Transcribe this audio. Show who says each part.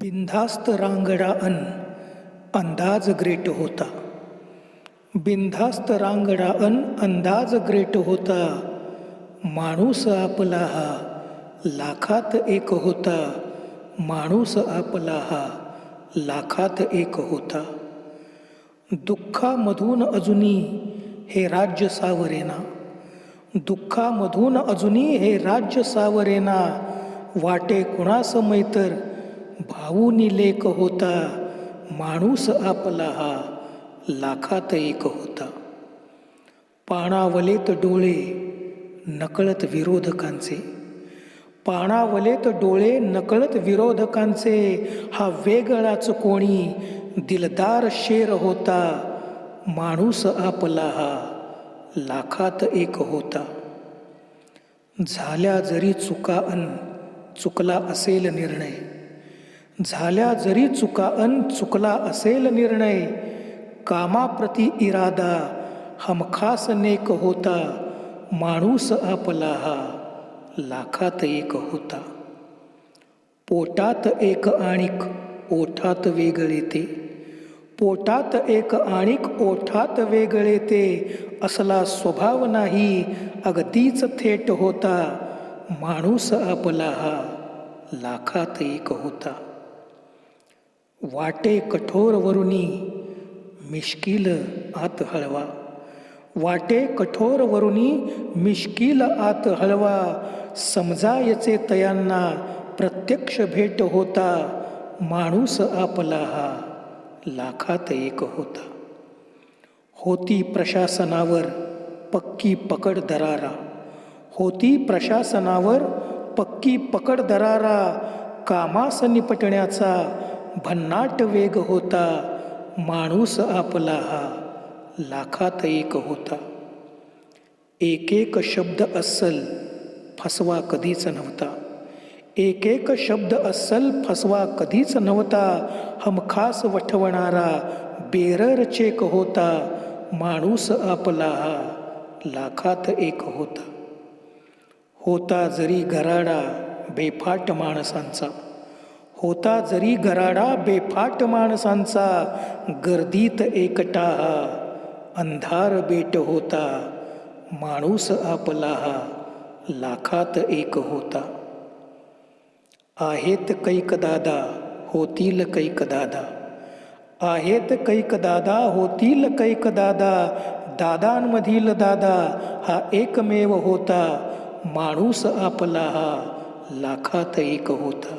Speaker 1: बिनधास्त रांगडा अंदाज ग्रेट होता. बिनधास्त रांगडा अंदाज ग्रेट होता. माणूस आपला हा लाखात एक होता. माणूस आपला हा लाखात एक होता. दुःखामधून अजूनी हे राज्य सावरेना. दुःखामधून अजूनी हे राज्य सावरेना. वाटे कुणास मैतर भाऊनी लेक होता. माणूस आपला हा लाखात एक होता. पाणावलेत डोळे नकळत विरोधकांचे. पाणावलेत डोळे नकळत विरोधकांचे. हा वेगळाच कोणी दिलदार शेर होता. माणूस आपला हा लाखात एक होता. झाल्या जरी चुका चुकला असेल निर्णय. झाल्या जरी चुका चुकला असेल निर्णय. कामाप्रती इरादा हमखास नेक होता. माणूस आपला हा लाखात एक होता. पोटात एक आणिक ओठात वेगळे ते. पोटात एक आणिक ओठात वेगळे ते. असला स्वभाव नाही अगदीच थेट होता. माणूस आपला हा लाखात एक होता. वाटे कठोर वरुनी मिश्किल आत हळवा. वाटे कठोर वरुनी मिश्किल आत हळवा. समजायचे तयांना प्रत्यक्ष भेट होता. माणूस आपला हा लाखात एक होता. होती प्रशासनावर पक्की पकड दरारा. होती प्रशासनावर पक्की पकड दरारा. कामास निपटण्याचा भन्नाट वेग होता. माणूस आपला हा लाखात एक होता. एक एक शब्द अस्सल फसवा कधीच नव्हता. एक एक शब्द अस्सल फसवा कधीच नव्हता. हमखास वठवणारा बेरर चेक होता. माणूस आपला हा लाखात एक होता. होता जरी गराडा बेफाट माणसांचा. होता जरी गराडा बेफाट माणसांचा. गर्दीत एकटा हा अंधार बेट होता. माणूस आपला हा लाखात एक होता. आहेत कैक दादा होतील कैक दादा. आहेत कैक दादा होतील कैक दादा. दादांमधील दादा हा एकमेव होता. माणूस आपला हा लाखात एक होता.